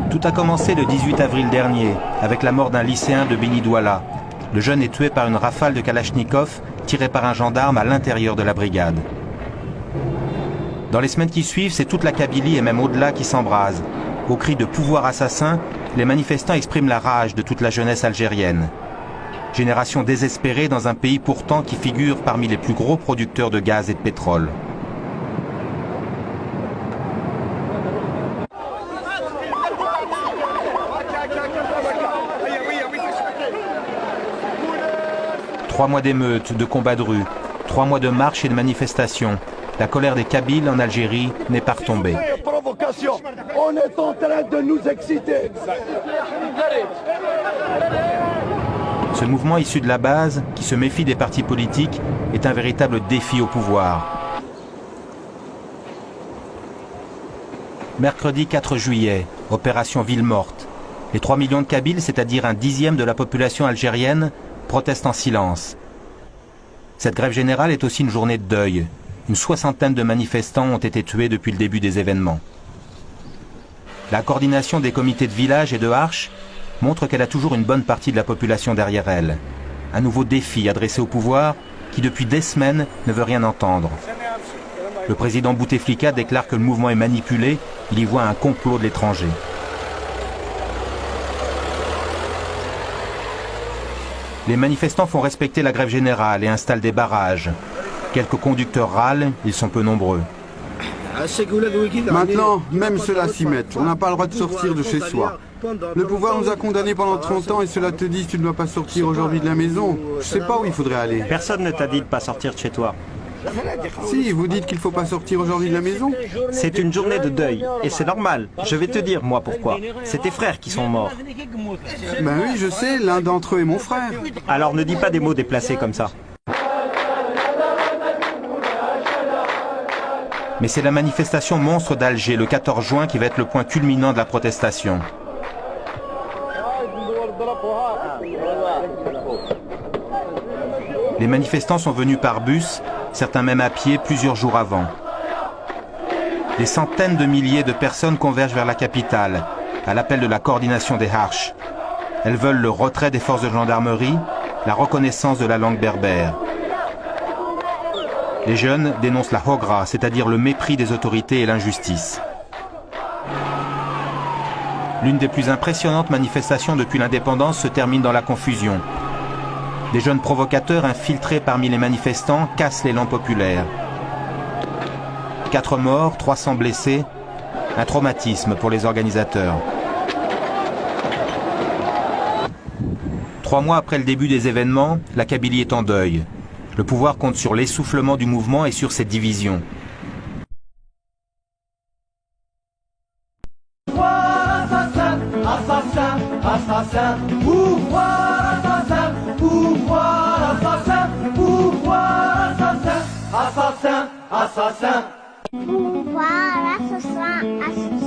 Tout a commencé le 18 avril dernier, avec la mort d'un lycéen de Beni Douala. Le jeune est tué par une rafale de Kalachnikov tirée par un gendarme à l'intérieur de la brigade. Dans les semaines qui suivent, c'est toute la Kabylie et même au-delà qui s'embrase. Au cri de pouvoir assassin, les manifestants expriment la rage de toute la jeunesse algérienne. Génération désespérée dans un pays pourtant qui figure parmi les plus gros producteurs de gaz et de pétrole. Trois mois d'émeutes, de combats de rue, 3 mois de marches et de manifestations. La colère des Kabyles en Algérie n'est pas retombée. On est en train de nous exciter. Ce mouvement issu de la base, qui se méfie des partis politiques, est un véritable défi au pouvoir. Mercredi 4 juillet, opération Ville morte. Les 3 millions de Kabyles, c'est-à-dire un dixième de la population algérienne, protestent en silence. Cette grève générale est aussi une journée de deuil. Une 60aine de manifestants ont été tués depuis le début des événements. La coordination des comités de village et de Arche montre qu'elle a toujours une bonne partie de la population derrière elle. Un nouveau défi adressé au pouvoir qui depuis des semaines ne veut rien entendre. Le président Bouteflika déclare que le mouvement est manipulé, il y voit un complot de l'étranger. Les manifestants font respecter la grève générale et installent des barrages. Quelques conducteurs râlent, ils sont peu nombreux. Maintenant, même ceux-là s'y mettent. On n'a pas le droit de sortir de chez soi. Le pouvoir nous a condamnés pendant 30 ans et cela te dit tu ne dois pas sortir aujourd'hui de la maison. Je sais pas où il faudrait aller. Personne ne t'a dit de pas sortir de chez toi. Si, vous dites qu'il ne faut pas sortir aujourd'hui de la maison. C'est une journée de deuil et c'est normal. Je vais te dire moi pourquoi. C'est tes frères qui sont morts. Ben oui, je sais, l'un d'entre eux est mon frère. Alors ne dis pas des mots déplacés comme ça. Mais c'est la manifestation monstre d'Alger le 14 juin qui va être le point culminant de la protestation. Les manifestants sont venus par bus, certains même à pied plusieurs jours avant. Des centaines de milliers de personnes convergent vers la capitale, à l'appel de la coordination des Arches. Elles veulent le retrait des forces de gendarmerie, la reconnaissance de la langue berbère. Les jeunes dénoncent la hogra, c'est-à-dire le mépris des autorités et l'injustice. L'une des plus impressionnantes manifestations depuis l'indépendance se termine dans la confusion. Des jeunes provocateurs infiltrés parmi les manifestants cassent l'élan populaire. 4 morts, 300 blessés, un traumatisme pour les organisateurs. 3 mois après le début des événements, la Kabylie est en deuil. Le pouvoir compte sur l'essoufflement du mouvement et sur ses divisions. Assassin, assassin, assassin, pouvoir assassin, pouvoir assassin, pouvoir assassin, assassin, assassin, pouvoir assassin, assassin.